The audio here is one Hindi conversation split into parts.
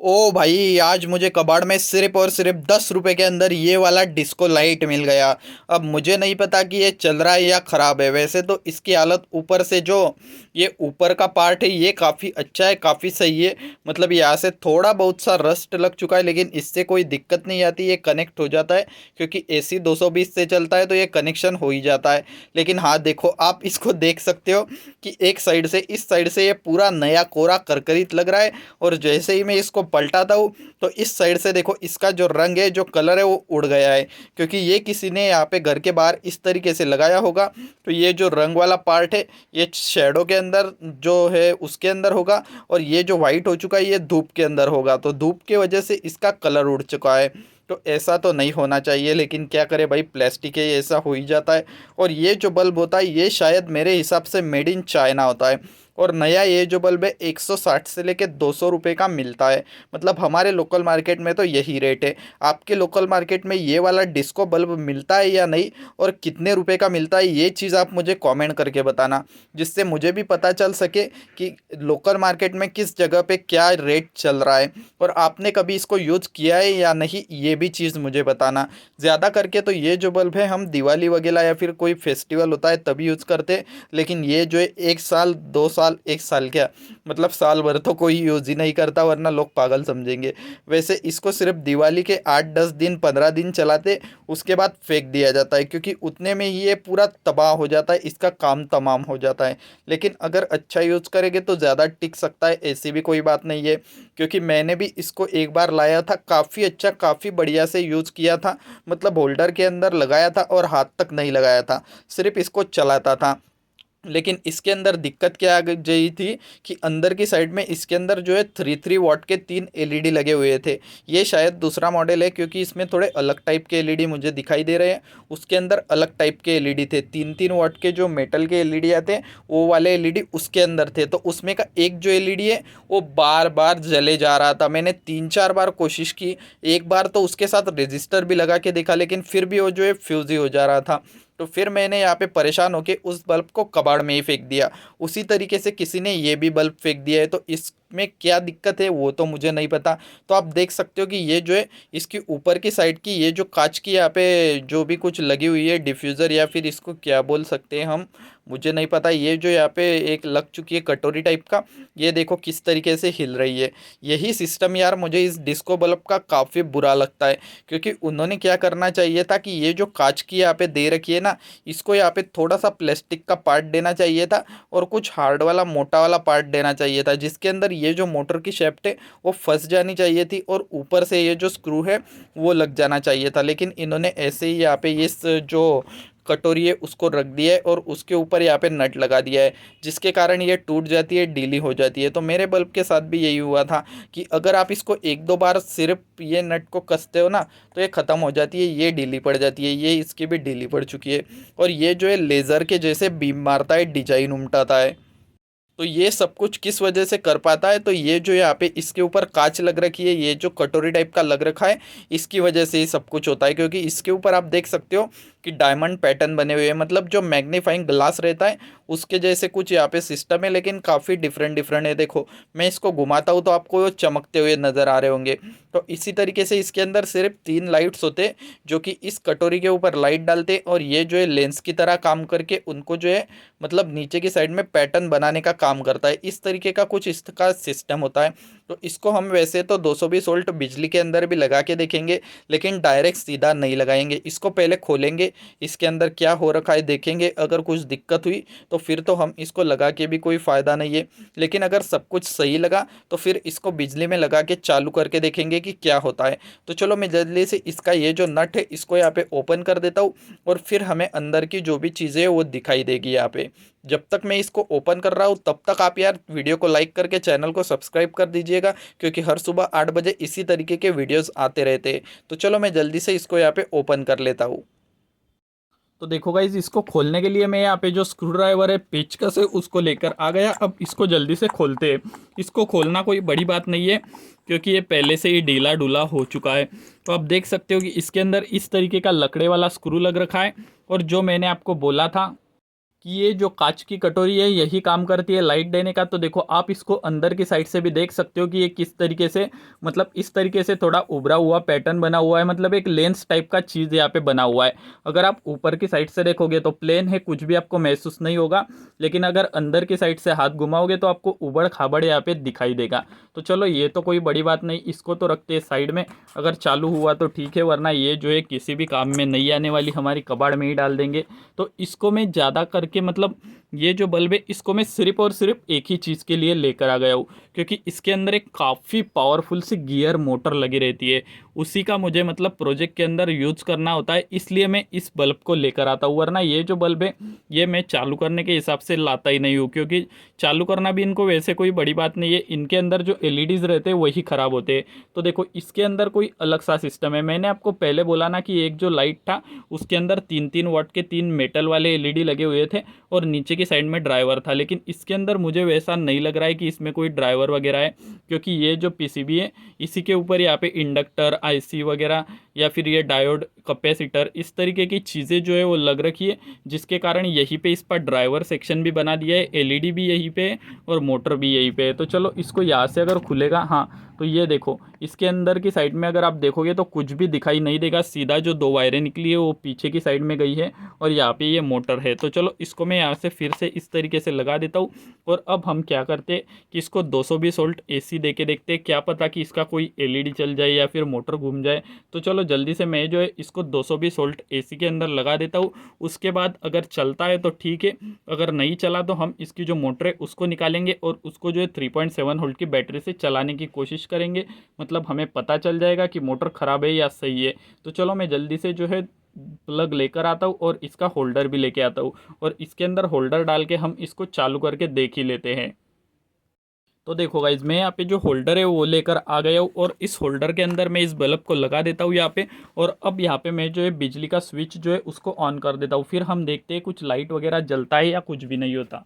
ओ भाई, आज मुझे कबाड़ में सिर्फ और सिर्फ 10 रुपए के अंदर ये वाला डिस्को लाइट मिल गया। अब मुझे नहीं पता कि ये चल रहा है या ख़राब है। वैसे तो इसकी हालत ऊपर से जो ये ऊपर का पार्ट है ये काफ़ी अच्छा है, काफ़ी सही है। मतलब यहाँ से थोड़ा बहुत सा रस्ट लग चुका है, लेकिन इससे कोई दिक्कत नहीं आती, ये कनेक्ट हो जाता है। क्योंकि एसी 220 से चलता है तो ये कनेक्शन हो ही जाता है। लेकिन हाँ देखो, आप इसको देख सकते हो कि एक साइड से, इस साइड से ये पूरा नया कोरा करकरीत लग रहा है। और जैसे ही मैं इसको पलटाता हूँ तो इस साइड से देखो, इसका जो रंग है, जो कलर है, वो उड़ गया है। क्योंकि ये किसी ने यहाँ पे घर के बाहर इस तरीके से लगाया होगा। तो ये जो रंग वाला पार्ट है ये शेडो के अंदर जो है उसके अंदर होगा, और ये जो वाइट हो चुका है ये धूप के अंदर होगा। तो धूप की वजह से इसका कलर उड़ चुका है। तो ऐसा तो नहीं होना चाहिए, लेकिन क्या करे भाई, प्लास्टिक है, ऐसा हो ही जाता है। और ये जो बल्ब होता है ये शायद मेरे हिसाब से मेड इन चाइना होता है। और नया ये जो बल्ब है 160 से लेके 200 रुपये का मिलता है। मतलब हमारे लोकल मार्केट में तो यही रेट है। आपके लोकल मार्केट में ये वाला डिस्को बल्ब मिलता है या नहीं, और कितने रुपए का मिलता है, ये चीज़ आप मुझे कमेंट करके बताना, जिससे मुझे भी पता चल सके कि लोकल मार्केट में किस जगह पे क्या रेट चल रहा है। और आपने कभी इसको यूज़ किया है या नहीं, ये भी चीज़ मुझे बताना। ज़्यादा करके तो ये जो बल्ब है हम दिवाली वगैरह या फिर कोई फेस्टिवल होता है तभी यूज़ करते हैं। लेकिन ये जो है 1 साल 2 साल, 1 साल क्या, मतलब साल भर तो कोई यूज़ ही नहीं करता, वरना लोग पागल समझेंगे। वैसे इसको सिर्फ दिवाली के 8 10 दिन 15 दिन चलाते, उसके बाद फेंक दिया जाता है। क्योंकि उतने में ही ये पूरा तबाह हो जाता है, इसका काम तमाम हो जाता है। लेकिन अगर अच्छा यूज़ करेंगे तो ज़्यादा टिक सकता है, ऐसी भी कोई बात नहीं है। क्योंकि मैंने भी इसको एक बार लाया था, काफ़ी अच्छा, काफ़ी बढ़िया से यूज़ किया था। मतलब होल्डर के अंदर लगाया था और हाथ तक नहीं लगाया था, सिर्फ इसको चलाता था। लेकिन इसके अंदर दिक्कत क्या आ गई थी कि अंदर की साइड में इसके अंदर जो है 3 3 वॉट के 3 एलईडी लगे हुए थे। ये शायद दूसरा मॉडल है, क्योंकि इसमें थोड़े अलग टाइप के एलईडी मुझे दिखाई दे रहे हैं। उसके अंदर अलग टाइप के एलईडी थे, 3 3 वॉट के जो मेटल के एलईडी आते हैं, वो वाले एलईडी उसके अंदर थे। तो उसमें का एक जो एलईडी है वो बार बार जले जा रहा था। मैंने 3 4 बार कोशिश की। एक बार तो उसके साथ रजिस्टर भी लगा के देखा, लेकिन फिर भी वो जो है फ्यूज़ ही हो जा रहा था। तो फिर मैंने यहाँ पे परेशान होके उस बल्ब को कबाड़ में ही फेंक दिया। उसी तरीके से किसी ने ये भी बल्ब फेंक दिया है, तो इसमें क्या दिक्कत है वो तो मुझे नहीं पता। तो आप देख सकते हो कि ये जो है इसकी ऊपर की साइड की ये जो कांच की यहाँ पे जो भी कुछ लगी हुई है, डिफ्यूज़र या फिर इसको क्या बोल सकते हैं हम, मुझे नहीं पता। ये जो यहाँ पे एक लग चुकी है कटोरी टाइप का, ये देखो किस तरीके से हिल रही है। यही सिस्टम यार मुझे इस डिस्को बल्ब का काफ़ी बुरा लगता है। क्योंकि उन्होंने क्या करना चाहिए था कि ये जो कांच की यहाँ पे दे रखी है ना, इसको यहाँ पे थोड़ा सा प्लास्टिक का पार्ट देना चाहिए था, और कुछ हार्ड वाला मोटा वाला पार्ट देना चाहिए था, जिसके अंदर ये जो मोटर की शेफ्ट है वो फंस जानी चाहिए थी, और ऊपर से ये जो स्क्रू है वो लग जाना चाहिए था। लेकिन इन्होंने ऐसे ही यहाँ पे इस जो कटोरी है उसको रख दिया है, और उसके ऊपर यहाँ पे नट लगा दिया है, जिसके कारण ये टूट जाती है, ढीली हो जाती है। तो मेरे बल्ब के साथ भी यही हुआ था कि अगर आप इसको 1 2 बार सिर्फ ये नट को कसते हो ना, तो ये ख़त्म हो जाती है, ये ढीली पड़ जाती है। ये इसकी भी ढीली पड़ चुकी है। और ये जो है लेज़र के जैसे बीम मारता है, डिजाइन उमटाता है। तो ये सब कुछ किस वजह से कर पाता है, तो ये जो यहाँ पे इसके ऊपर कांच लग रखी है, ये जो कटोरी टाइप का लग रखा है, इसकी वजह से ही सब कुछ होता है। क्योंकि इसके ऊपर आप देख सकते हो कि डायमंड पैटर्न बने हुए हैं, मतलब जो मैग्नीफाइंग ग्लास रहता है उसके जैसे कुछ यहाँ पे सिस्टम है, लेकिन काफ़ी डिफरेंट डिफरेंट है। देखो मैं इसको घुमाता हूँ तो आपको वो चमकते हुए नज़र आ रहे होंगे। तो इसी तरीके से इसके अंदर सिर्फ 3 लाइट्स होते, जो कि इस कटोरी के ऊपर लाइट डालते, और ये जो है लेंस की तरह काम करके उनको जो है, मतलब नीचे की साइड में पैटर्न बनाने का काम करता है। इस तरीके का कुछ इसका सिस्टम होता है। तो इसको हम वैसे तो 220 वोल्ट बिजली के अंदर भी लगा के देखेंगे, लेकिन डायरेक्ट सीधा नहीं लगाएंगे। इसको पहले खोलेंगे, इसके अंदर क्या हो रखा है देखेंगे। अगर कुछ दिक्कत हुई तो फिर तो हम इसको लगा के भी कोई फ़ायदा नहीं है। लेकिन अगर सब कुछ सही लगा तो फिर इसको बिजली में लगा के चालू करके देखेंगे कि क्या होता है। तो चलो मैं जल्दी से इसका ये जो नट है इसको यहाँ पे ओपन कर देता हूँ, और फिर हमें अंदर की जो भी चीज़ें हैं वो दिखाई देगी यहाँ पे। जब तक मैं इसको ओपन कर रहा हूँ तब तक आप यार वीडियो को लाइक करके चैनल को सब्सक्राइब कर दीजिएगा, क्योंकि हर सुबह 8 बजे इसी तरीके के वीडियोस आते रहते हैं। तो चलो मैं जल्दी से इसको यहाँ पे ओपन कर लेता हूँ। तो देखो गाइज, इसको खोलने के लिए मैं यहाँ पे जो स्क्रू ड्राइवर है, पेचकस है, उसको लेकर आ गया। अब इसको जल्दी से खोलते हैं। इसको खोलना कोई बड़ी बात नहीं है, क्योंकि ये पहले से ही ढीला ढूला हो चुका है। तो आप देख सकते हो कि इसके अंदर इस तरीके का लकड़े वाला स्क्रू लग रखा है, और जो मैंने आपको बोला था कि ये जो कांच की कटोरी है यही काम करती है लाइट देने का। तो देखो आप इसको अंदर की साइड से भी देख सकते हो कि ये किस तरीके से, मतलब इस तरीके से थोड़ा उभरा हुआ पैटर्न बना हुआ है, मतलब एक लेंस टाइप का चीज़ यहाँ पे बना हुआ है। अगर आप ऊपर की साइड से देखोगे तो प्लेन है, कुछ भी आपको महसूस नहीं होगा, लेकिन अगर अंदर की साइड से हाथ घुमाओगे तो आपको उबड़ खाबड़ यहाँ पे दिखाई देगा। तो चलो ये तो कोई बड़ी बात नहीं, इसको तो रखते हैं साइड में। अगर चालू हुआ तो ठीक है, वरना ये जो है किसी भी काम में नहीं आने वाली, हमारी कबाड़ में ही डाल देंगे। तो इसको मैं ज़्यादा करके, मतलब ये जो बल्ब है इसको मैं सिर्फ और सिर्फ एक ही चीज़ के लिए लेकर आ गया हूँ, क्योंकि इसके अंदर एक काफ़ी पावरफुल सी गियर मोटर लगी रहती है। उसी का मुझे मतलब प्रोजेक्ट के अंदर यूज करना होता है, इसलिए मैं इस बल्ब को लेकर आता हूँ। वरना ये जो बल्ब है ये मैं चालू करने के हिसाब से लाता ही नहीं हूँ, क्योंकि चालू करना भी इनको वैसे कोई बड़ी बात नहीं है, इनके अंदर जो एलईडीज रहते हैं वही ख़राब होते हैं। तो देखो इसके अंदर कोई अलग सा सिस्टम है। मैंने आपको पहले बोला ना कि एक जो लाइट था उसके अंदर 3-3 वाट के 3 मेटल वाले एलईडी लगे हुए थे और नीचे की साइड में ड्राइवर था, लेकिन इसके अंदर मुझे वैसा नहीं लग रहा है कि इसमें कोई ड्राइवर वगैरह है, क्योंकि ये जो पीसीबी है इसी के ऊपर यहाँ पे इंडक्टर, आईसी वगैरह या फिर ये डायोड, कैपेसिटर, इस तरीके की चीज़ें जो है वो लग रखी है, जिसके कारण यहीं पे इस पर ड्राइवर सेक्शन भी बना दिया है, एलईडी भी यहीं पे है और मोटर भी यहीं पे है। तो चलो इसको यहाँ से अगर खुलेगा, हाँ तो ये देखो इसके अंदर की साइड में अगर आप देखोगे तो कुछ भी दिखाई नहीं देगा, सीधा जो दो वायरें निकली है वो पीछे की साइड में गई है और यहाँ पे ये मोटर है। तो चलो इसको मैं यहाँ से फिर से इस तरीके से लगा देता हूँ। और अब हम क्या करते हैं कि इसको 220 वोल्ट एसी दे के देखते हैं, क्या पता कि इसका कोई एलईडी चल जाए या फिर मोटर घूम जाए। तो चलो जल्दी से मैं जो है इसको 220 वोल्ट एसी के अंदर लगा देता हूँ। उसके बाद अगर चलता है तो ठीक है, अगर नहीं चला तो हम इसकी जो मोटर है उसको निकालेंगे और उसको जो है 3.7 वोल्ट की बैटरी से चलाने की कोशिश करेंगे। मतलब हमें पता चल जाएगा कि मोटर ख़राब है या सही है। तो चलो मैं जल्दी से जो है प्लग लेकर आता हूँ और इसका होल्डर भी लेके आता हूँ और इसके अंदर होल्डर डाल के हम इसको चालू करके देख ही लेते हैं। तो देखो गाइज मैं यहाँ पे जो होल्डर है वो लेकर आ गया हूँ और इस होल्डर के अंदर मैं इस बल्ब को लगा देता हूँ यहाँ पे। और अब यहाँ पे मैं जो है बिजली का स्विच जो है उसको ऑन कर देता हूँ, फिर हम देखते हैं कुछ लाइट वगैरह जलता है या कुछ भी नहीं होता।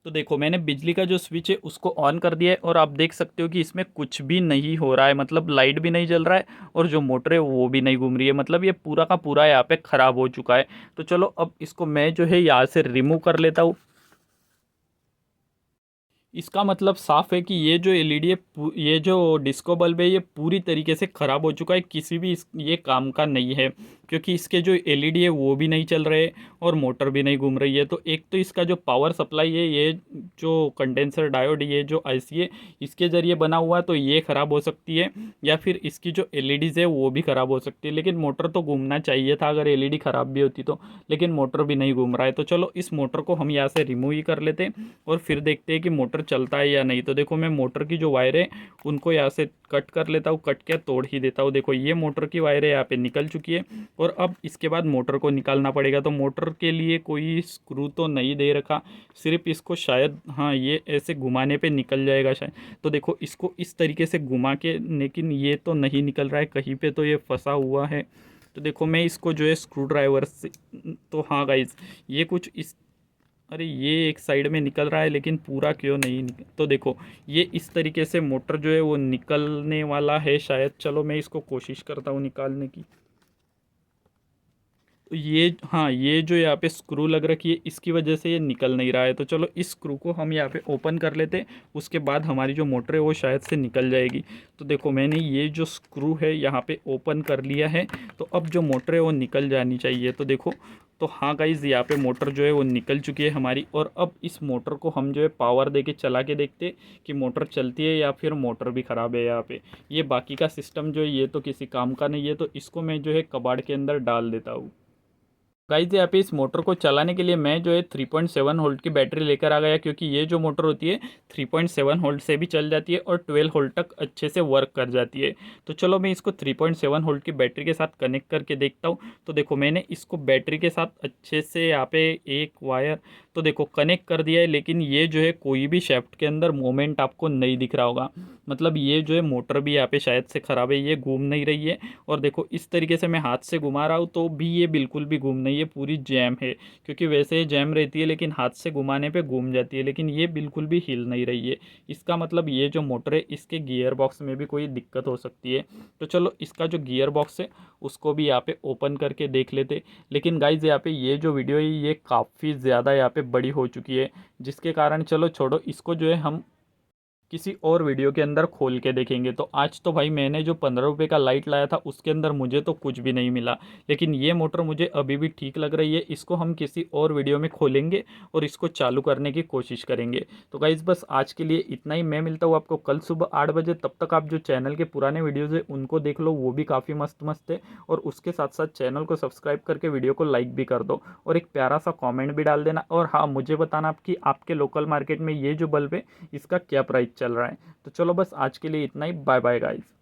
तो देखो मैंने बिजली का जो स्विच है उसको ऑन कर दिया है और आप देख सकते हो कि इसमें कुछ भी नहीं हो रहा है, मतलब लाइट भी नहीं जल रहा है और जो मोटर है वो भी नहीं घूम रही है, मतलब ये पूरा का पूरा यहाँ पे ख़राब हो चुका है। तो चलो अब इसको मैं जो है यहाँ से रिमूव कर लेता हूँ। इसका मतलब साफ है कि ये जो एलईडी है, ये जो डिस्को बल्ब है ये पूरी तरीके से ख़राब हो चुका है, किसी भी ये काम का नहीं है, क्योंकि इसके जो एलईडी है वो भी नहीं चल रहे और मोटर भी नहीं घूम रही है। तो एक तो इसका जो पावर सप्लाई है, ये जो कंडेंसर डायोड, ये जो आईसी है इसके ज़रिए बना हुआ है तो ये ख़राब हो सकती है, या फिर इसकी जो एलईडीज़ है वो भी ख़राब हो सकती है। लेकिन मोटर तो घूमना चाहिए था अगर एलईडी ख़राब भी होती तो, लेकिन मोटर भी नहीं घूम रहा है। तो चलो इस मोटर को हम यहाँ से रिमूव ही कर लेते हैं और फिर देखते हैं कि मोटर चलता है या नहीं। तो देखो मैं मोटर की जो वायर है उनको यहाँ से कट कर लेता हूँ, कट के तोड़ ही देता हूँ। देखो ये मोटर की वायर है यहाँ पे निकल चुकी है और अब इसके बाद मोटर को निकालना पड़ेगा। तो मोटर के लिए कोई स्क्रू तो नहीं दे रखा, सिर्फ इसको शायद, हाँ ये ऐसे घुमाने पे निकल जाएगा शायद। तो देखो इसको इस तरीके से घुमा के, लेकिन ये तो नहीं निकल रहा है, कहीं पे तो ये फंसा हुआ है। तो देखो मैं इसको जो है स्क्रू ड्राइवर से, तो हाँ गाइज ये कुछ इस, अरे ये एक साइड में निकल रहा है लेकिन पूरा क्यों नहीं निकल। तो देखो ये इस तरीके से मोटर जो है वो निकलने वाला है शायद। चलो मैं इसको कोशिश करता हूँ निकालने की। तो ये, हाँ ये जो यहाँ पे स्क्रू लग रखी है इसकी वजह से ये निकल नहीं रहा है। तो चलो इस स्क्रू को हम यहाँ पे ओपन कर लेते हैं, उसके बाद हमारी जो मोटर है वो शायद से निकल जाएगी। तो देखो मैंने ये जो स्क्रू है यहाँ पे ओपन कर लिया है, तो अब जो मोटर है वो निकल जानी चाहिए। तो देखो, तो हाँ गाइज़ यहाँ पे मोटर जो है वो निकल चुकी है हमारी। और अब इस मोटर को हम जो है पावर दे के चला के देखते कि मोटर चलती है या फिर मोटर भी ख़राब है यहाँ पे। ये बाकी का सिस्टम जो है ये तो किसी काम का नहीं है, तो इसको मैं जो है कबाड़ के अंदर डाल देता हूँ। गाइज यहाँ पे इस मोटर को चलाने के लिए मैं जो है 3.7 वोल्ट की बैटरी लेकर आ गया, क्योंकि ये जो मोटर होती है 3.7 वोल्ट से भी चल जाती है और 12 वोल्ट तक अच्छे से वर्क कर जाती है। तो चलो मैं इसको 3.7 वोल्ट की बैटरी के साथ कनेक्ट करके देखता हूँ। तो देखो मैंने इसको बैटरी के साथ अच्छे से यहाँ पे एक वायर तो देखो कनेक्ट कर दिया है, लेकिन ये जो है कोई भी शाफ्ट के अंदर मोमेंट आपको नहीं दिख रहा होगा। मतलब ये जो है मोटर भी यहाँ पे शायद से ख़राब है, ये घूम नहीं रही है। और देखो इस तरीके से मैं हाथ से घुमा रहा हूँ तो भी ये बिल्कुल भी घूम नहीं ये पूरी जैम है, क्योंकि वैसे ये जैम रहती है लेकिन हाथ से घुमाने पे घूम जाती है, लेकिन ये बिल्कुल भी हिल नहीं रही है। इसका मतलब ये जो मोटर है इसके गियर बॉक्स में भी कोई दिक्कत हो सकती है। तो चलो इसका जो गियर बॉक्स है उसको भी यहाँ पे ओपन करके देख लेते। लेकिन गाइज यहाँ पे ये जो वीडियो है ये काफ़ी ज़्यादा यहाँ पे बड़ी हो चुकी है, जिसके कारण चलो छोड़ो इसको, जो है हम किसी और वीडियो के अंदर खोल के देखेंगे। तो आज तो भाई मैंने जो 15 रुपये का लाइट लाया था उसके अंदर मुझे तो कुछ भी नहीं मिला, लेकिन ये मोटर मुझे अभी भी ठीक लग रही है। इसको हम किसी और वीडियो में खोलेंगे और इसको चालू करने की कोशिश करेंगे। तो गाइज़ बस आज के लिए इतना ही। मैं मिलता हूँ आपको कल सुबह 8 बजे। तब तक आप जो चैनल के पुराने वीडियोज़ है उनको देख लो, वो भी काफ़ी मस्त मस्त है। और उसके साथ साथ चैनल को सब्सक्राइब करके वीडियो को लाइक भी कर दो और एक प्यारा सा कॉमेंट भी डाल देना। और हाँ, मुझे बताना कि आपके लोकल मार्केट में ये जो बल्ब है इसका क्या प्राइस चल रहा है। तो चलो बस आज के लिए इतना ही। Bye bye guys.